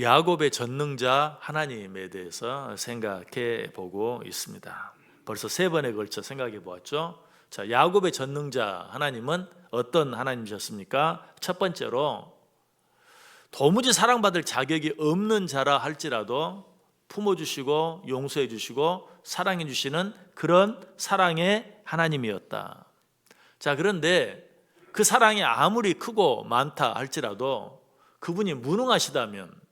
야곱의 전능자 하나님에 대해서 생각해 보고 있습니다. 벌써 세 번에 걸쳐 생각해 보았죠. 자, 야곱의 전능자 하나님은 어떤 하나님이셨습니까? 첫 번째로 도무지 사랑받을 자격이 없는 자라 할지라도 품어주시고 용서해 주시고 사랑해 주시는 그런 사랑의 하나님이었다. 자, 그런데 그 사랑이 아무리 크고 많다 할지라도 그분이 무능하시다면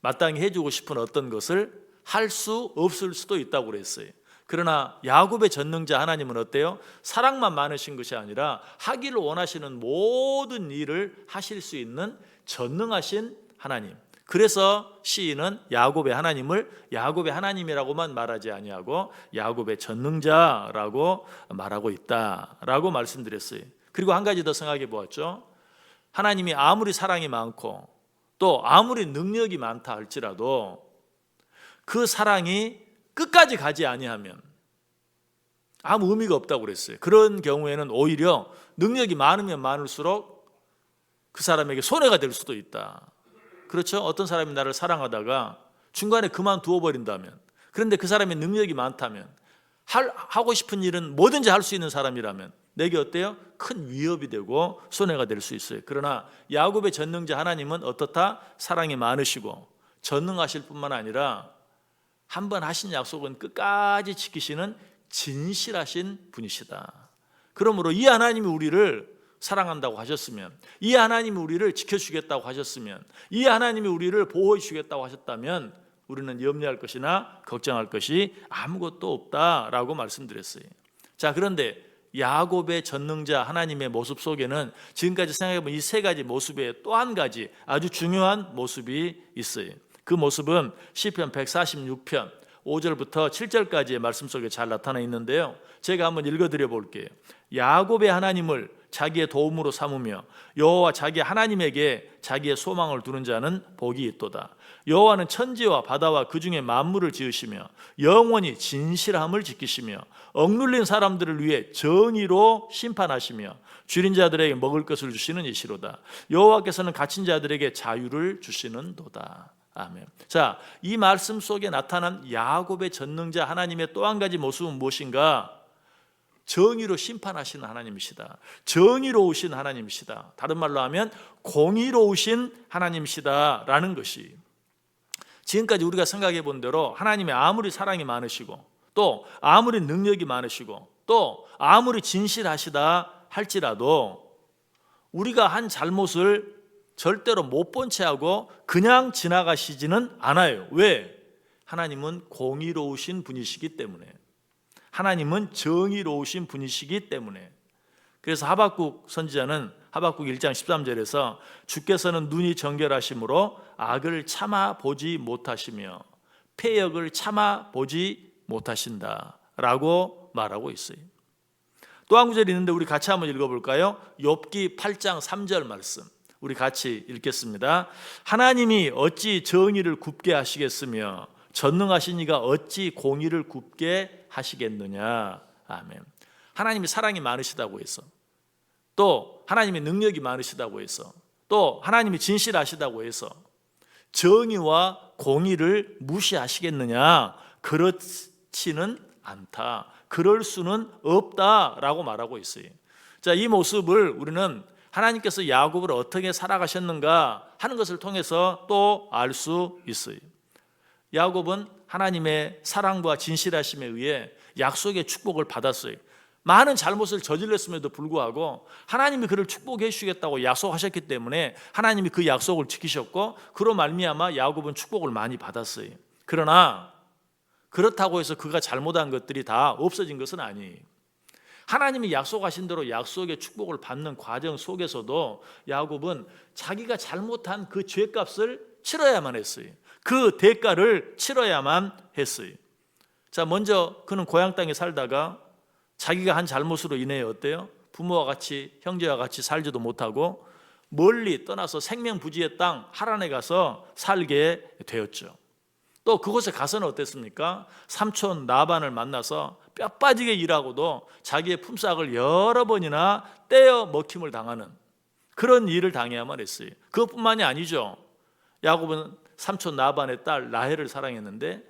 마땅히 해주고 싶은 어떤 것을 할 수 없을 수도 있다고 그랬어요. 그러나 야곱의 전능자 하나님은 어때요? 사랑만 많으신 것이 아니라 하기를 원하시는 모든 일을 하실 수 있는 전능하신 하나님. 그래서 시인은 야곱의 하나님을 야곱의 하나님이라고만 말하지 아니하고 야곱의 전능자라고 말하고 있다라고 말씀드렸어요. 그리고 한 가지 더 생각해 보았죠. 하나님이 아무리 사랑이 많고 또 아무리 능력이 많다 할지라도 그 사랑이 끝까지 가지 아니하면 아무 의미가 없다고 그랬어요. 그런 경우에는 오히려 능력이 많으면 많을수록 그 사람에게 손해가 될 수도 있다. 그렇죠? 어떤 사람이 나를 사랑하다가 중간에 그만두어 버린다면, 그런데 그 사람의 능력이 많다면, 하고 싶은 일은 뭐든지 할 수 있는 사람이라면 내게 어때요? 큰 위협이 되고 손해가 될 수 있어요. 그러나 야곱의 전능자 하나님은 어떻다? 사랑이 많으시고 전능하실 뿐만 아니라 한 번 하신 약속은 끝까지 지키시는 진실하신 분이시다. 그러므로 이 하나님이 우리를 사랑한다고 하셨으면, 이 하나님이 우리를 지켜주겠다고 하셨으면, 이 하나님이 우리를 보호해 주겠다고 하셨다면 우리는 염려할 것이나 걱정할 것이 아무것도 없다라고 말씀드렸어요. 자, 그런데 야곱의 전능자 하나님의 모습 속에는 지금까지 생각해본 이 세 가지 모습에 또 한 가지 아주 중요한 모습이 있어요. 그 모습은 시편 146편 5절부터 7절까지의 말씀 속에 잘 나타나 있는데요, 제가 한번 읽어드려 볼게요. 야곱의 하나님을 자기의 도움으로 삼으며 여호와 자기 하나님에게 자기의 소망을 두는 자는 복이 있도다. 여호와는 천지와 바다와 그 중에 만물을 지으시며 영원히 진실함을 지키시며 억눌린 사람들을 위해 정의로 심판하시며 줄인 자들에게 먹을 것을 주시는 이시로다. 여호와께서는 갇힌 자들에게 자유를 주시는도다. 아멘. 자, 이 말씀 속에 나타난 야곱의 전능자 하나님의 또 한 가지 모습은 무엇인가? 정의로 심판하시는 하나님이시다. 정의로우신 하나님이시다. 다른 말로 하면 공의로우신 하나님이시다라는 것이, 지금까지 우리가 생각해 본 대로 하나님이 아무리 사랑이 많으시고 또 아무리 능력이 많으시고 또 아무리 진실하시다 할지라도 우리가 한 잘못을 절대로 못 본 채 하고 그냥 지나가시지는 않아요. 왜? 하나님은 공의로우신 분이시기 때문에, 하나님은 정의로우신 분이시기 때문에. 그래서 하박국 선지자는 하박국 1장 13절에서 주께서는 눈이 정결하심으로 악을 참아 보지 못하시며 패역을 참아 보지 못하신다라고 말하고 있어요. 또 한 구절이 있는데 우리 같이 한번 읽어볼까요? 욥기 8장 3절 말씀 우리 같이 읽겠습니다. 하나님이 어찌 정의를 굽게 하시겠으며 전능하신 이가 어찌 공의를 굽게 하시겠느냐. 아멘. 하나님이 사랑이 많으시다고 해서, 또 하나님이 능력이 많으시다고 해서, 또 하나님이 진실하시다고 해서 정의와 공의를 무시하시겠느냐? 그렇지는 않다. 그럴 수는 없다라고 말하고 있어요. 자, 이 모습을 우리는 하나님께서 야곱을 어떻게 살아가셨는가 하는 것을 통해서 또 알 수 있어요. 야곱은 하나님의 사랑과 진실하심에 의해 약속의 축복을 받았어요. 많은 잘못을 저질렀음에도 불구하고 하나님이 그를 축복해 주시겠다고 약속하셨기 때문에 하나님이 그 약속을 지키셨고, 그로 말미암아 야곱은 축복을 많이 받았어요. 그러나 그렇다고 해서 그가 잘못한 것들이 다 없어진 것은 아니에요. 하나님이 약속하신 대로 약속의 축복을 받는 과정 속에서도 야곱은 자기가 잘못한 그 죄값을 치러야만 했어요. 그 대가를 치러야만 했어요. 자, 먼저 그는 고향 땅에 살다가 자기가 한 잘못으로 인해 어때요? 부모와 같이, 형제와 같이 살지도 못하고 멀리 떠나서 생명부지의 땅 하란에 가서 살게 되었죠. 또 그곳에 가서는 어땠습니까? 삼촌 라반을 만나서 뼈 빠지게 일하고도 자기의 품삯을 여러 번이나 떼어 먹힘을 당하는 그런 일을 당해야만 했어요. 그것뿐만이 아니죠. 야곱은 삼촌 라반의 딸 라헬을 사랑했는데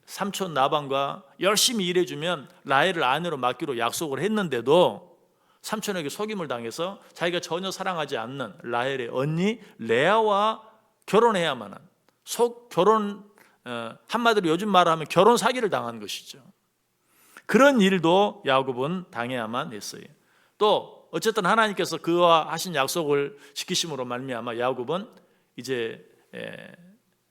삼촌 라반과 열심히 일해주면 라헬을 아내로 맡기로 약속을 했는데도 삼촌에게 속임을 당해서 자기가 전혀 사랑하지 않는 라헬의 언니 레아와 결혼해야만 한 한마디로 요즘 말로 하면 결혼 사기를 당한 것이죠. 그런 일도 야곱은 당해야만 했어요. 또 어쨌든 하나님께서 그와 하신 약속을 지키심으로 말미암아 야곱은 이제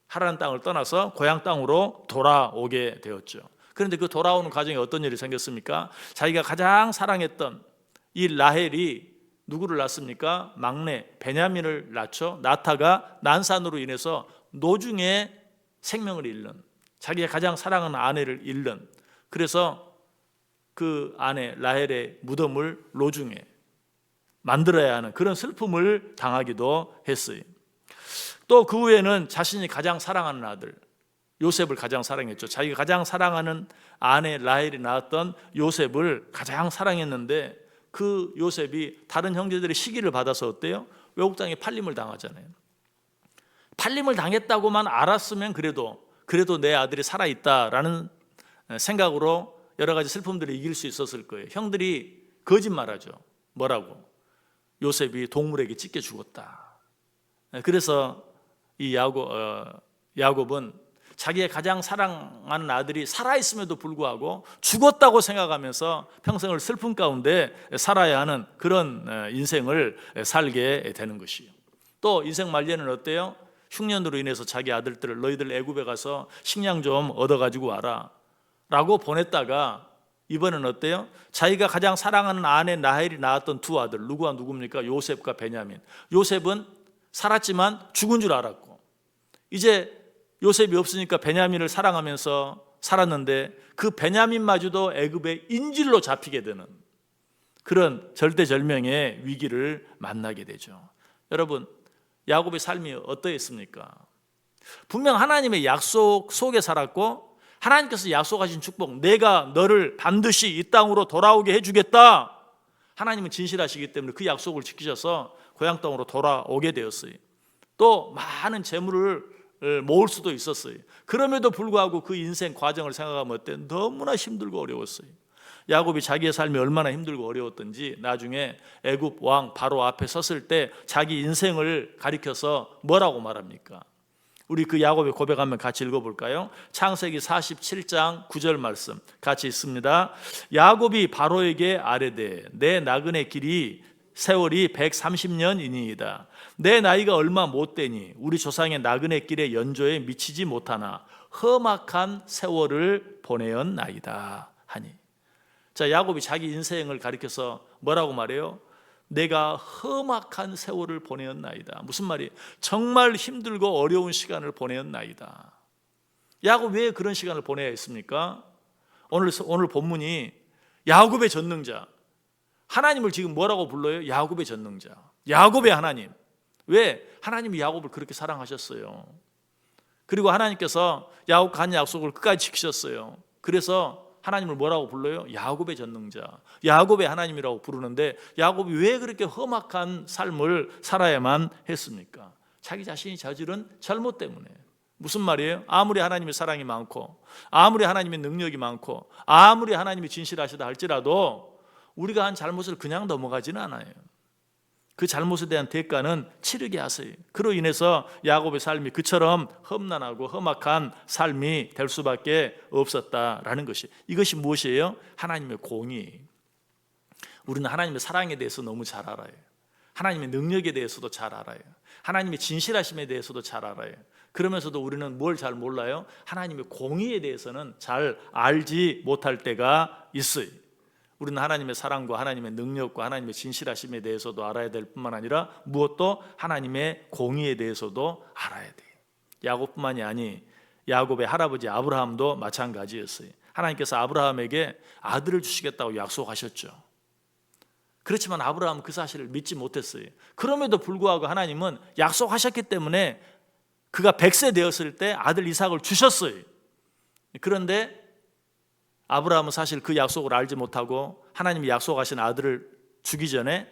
하라는 땅을 떠나서 고향 땅으로 돌아오게 되었죠. 그런데 그 돌아오는 과정에 어떤 일이 생겼습니까? 자기가 가장 사랑했던 이 라헬이 누구를 낳습니까? 막내 베냐민을 낳죠. 나타가 난산으로 인해서 노중에 생명을 잃는, 자기가 가장 사랑하는 아내를 잃는, 그래서 그 아내 라헬의 무덤을 노중에 만들어야 하는 그런 슬픔을 당하기도 했어요. 또 그 후에는 자신이 가장 사랑하는 아들 요셉을 가장 사랑했죠. 자기가 가장 사랑하는 아내 라헬이 낳았던 요셉을 가장 사랑했는데 그 요셉이 다른 형제들의 시기를 받아서 어때요? 외국 땅에 팔림을 당하잖아요. 팔림을 당했다고만 알았으면 그래도 내 아들이 살아있다라는 생각으로 여러 가지 슬픔들을 이길 수 있었을 거예요. 형들이 거짓말하죠. 뭐라고? 요셉이 동물에게 찢겨 죽었다. 그래서 이 야곱은 자기의 가장 사랑하는 아들이 살아있음에도 불구하고 죽었다고 생각하면서 평생을 슬픔 가운데 살아야 하는 그런 인생을 살게 되는 것이에요. 또 인생 말년은 어때요? 흉년으로 인해서 자기 아들들을 너희들 애굽에 가서 식량 좀 얻어가지고 와라 라고 보냈다가 이번엔 어때요? 자기가 가장 사랑하는 아내 라헬이 낳았던 두 아들 누구입니까? 요셉과 베냐민. 요셉은 살았지만 죽은 줄 알았고 이제 요셉이 없으니까 베냐민을 사랑하면서 살았는데 그 베냐민마저도 애굽의 인질로 잡히게 되는 그런 절대절명의 위기를 만나게 되죠. 여러분, 야곱의 삶이 어떠했습니까? 분명 하나님의 약속 속에 살았고 하나님께서 약속하신 축복, 내가 너를 반드시 이 땅으로 돌아오게 해주겠다. 하나님은 진실하시기 때문에 그 약속을 지키셔서 고향 땅으로 돌아오게 되었어요. 또 많은 재물을 모을 수도 있었어요. 그럼에도 불구하고 그 인생 과정을 생각하면 어때? 너무나 힘들고 어려웠어요. 야곱이 자기의 삶이 얼마나 힘들고 어려웠던지 나중에 애굽 왕 바로 앞에 섰을 때 자기 인생을 가리켜서 뭐라고 말합니까? 우리 그 야곱의 고백 한번 같이 읽어볼까요? 창세기 47장 9절 말씀 같이 있습니다. 야곱이 바로에게 아뢰되 내 나그네 길이 세월이 130년이니이다. 내 나이가 얼마 못 되니 우리 조상의 나그네 길의 연조에 미치지 못하나 험악한 세월을 보내었나이다 하니. 자, 야곱이 자기 인생을 가리켜서 뭐라고 말해요? 내가 험악한 세월을 보내었나이다. 무슨 말이에요? 정말 힘들고 어려운 시간을 보내었나이다. 야곱 왜 그런 시간을 보내야 했습니까? 오늘 본문이 야곱의 전능자, 하나님을 지금 뭐라고 불러요? 야곱의 전능자, 야곱의 하나님. 왜? 하나님이 야곱을 그렇게 사랑하셨어요. 그리고 하나님께서 야곱과 한 약속을 끝까지 지키셨어요. 그래서 하나님을 뭐라고 불러요? 야곱의 전능자, 야곱의 하나님이라고 부르는데 야곱이 왜 그렇게 험악한 삶을 살아야만 했습니까? 자기 자신이 저지른 잘못 때문에. 무슨 말이에요? 아무리 하나님의 사랑이 많고 아무리 하나님의 능력이 많고 아무리 하나님이 진실하시다 할지라도 우리가 한 잘못을 그냥 넘어가지는 않아요. 그 잘못에 대한 대가는 치르게 하세요. 그로 인해서 야곱의 삶이 그처럼 험난하고 험악한 삶이 될 수밖에 없었다라는 것이, 이것이 무엇이에요? 하나님의 공의. 우리는 하나님의 사랑에 대해서 너무 잘 알아요. 하나님의 능력에 대해서도 잘 알아요. 하나님의 진실하심에 대해서도 잘 알아요. 그러면서도 우리는 뭘 잘 몰라요? 하나님의 공의에 대해서는 잘 알지 못할 때가 있어요. 우리는 하나님의 사랑과 하나님의 능력과 하나님의 진실하심에 대해서도 알아야 될 뿐만 아니라 무엇도 하나님의 공의에 대해서도 알아야 돼요. 야곱뿐만이 아니 야곱의 할아버지 아브라함도 마찬가지였어요. 하나님께서 아브라함에게 아들을 주시겠다고 약속하셨죠. 그렇지만 아브라함은 그 사실을 믿지 못했어요. 그럼에도 불구하고 하나님은 약속하셨기 때문에 그가 100세 되었을 때 아들 이삭을 주셨어요. 그런데 아브라함은 사실 그 약속을 알지 못하고 하나님이 약속하신 아들을 주기 전에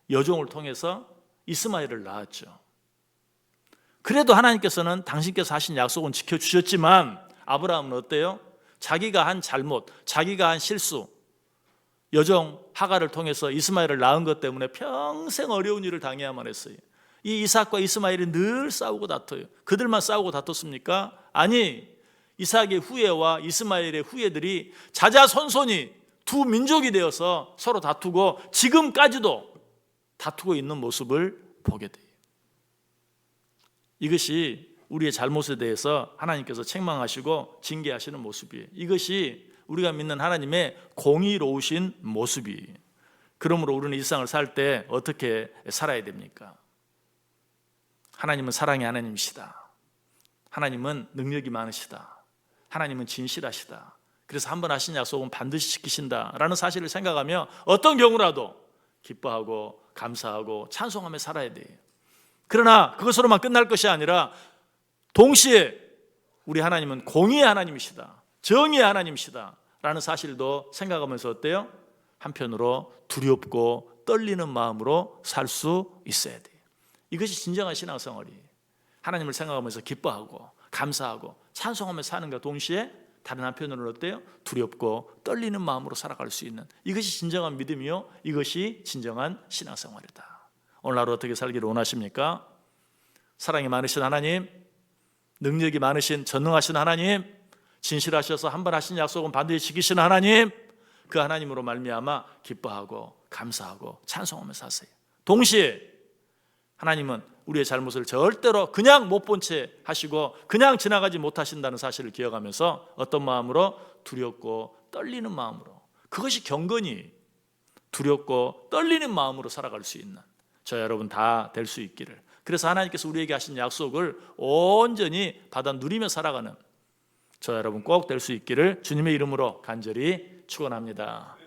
여종을 통해서 이스마엘을 낳았죠. 그래도 하나님께서는 당신께서 하신 약속은 지켜주셨지만 아브라함은 어때요? 자기가 한 잘못, 자기가 한 실수, 여종 하가를 통해서 이스마엘을 낳은 것 때문에 평생 어려운 일을 당해야만 했어요. 이 이삭과 이스마엘이 늘 싸우고 다퉈요. 그들만 싸우고 다퉜습니까? 아니, 이삭의 후예와 이스마엘의 후예들이 자자손손이 두 민족이 되어서 서로 다투고 지금까지도 다투고 있는 모습을 보게 돼요. 이것이 우리의 잘못에 대해서 하나님께서 책망하시고 징계하시는 모습이에요. 이것이 우리가 믿는 하나님의 공의로우신 모습이에요. 그러므로 우리는 이 세상을 살 때 어떻게 살아야 됩니까? 하나님은 사랑의 하나님이시다. 하나님은 능력이 많으시다. 하나님은 진실하시다. 그래서 한번 하신 약속은 반드시 지키신다라는 사실을 생각하며 어떤 경우라도 기뻐하고 감사하고 찬송하며 살아야 돼요. 그러나 그것으로만 끝날 것이 아니라 동시에 우리 하나님은 공의의 하나님이시다. 정의의 하나님이시다 라는 사실도 생각하면서 어때요? 한편으로 두렵고 떨리는 마음으로 살 수 있어야 돼요. 이것이 진정한 신앙생활이에요. 하나님을 생각하면서 기뻐하고 감사하고 찬송하며 사는 것과 동시에 다른 한편으로는 어때요? 두렵고 떨리는 마음으로 살아갈 수 있는, 이것이 진정한 믿음이요, 이것이 진정한 신앙생활이다. 오늘 하루 어떻게 살기를 원하십니까? 사랑이 많으신 하나님, 능력이 많으신 전능하신 하나님, 진실하셔서 한 번 하신 약속은 반드시 지키시는 하나님, 그 하나님으로 말미암아 기뻐하고 감사하고 찬송하며 사세요. 동시에 하나님은 우리의 잘못을 절대로 그냥 못 본 채 하시고 그냥 지나가지 못하신다는 사실을 기억하면서 어떤 마음으로? 두렵고 떨리는 마음으로, 그것이 경건이 두렵고 떨리는 마음으로 살아갈 수 있는 저 여러분 다 될 수 있기를, 그래서 하나님께서 우리에게 하신 약속을 온전히 받아 누리며 살아가는 저 여러분 꼭 될 수 있기를 주님의 이름으로 간절히 축원합니다.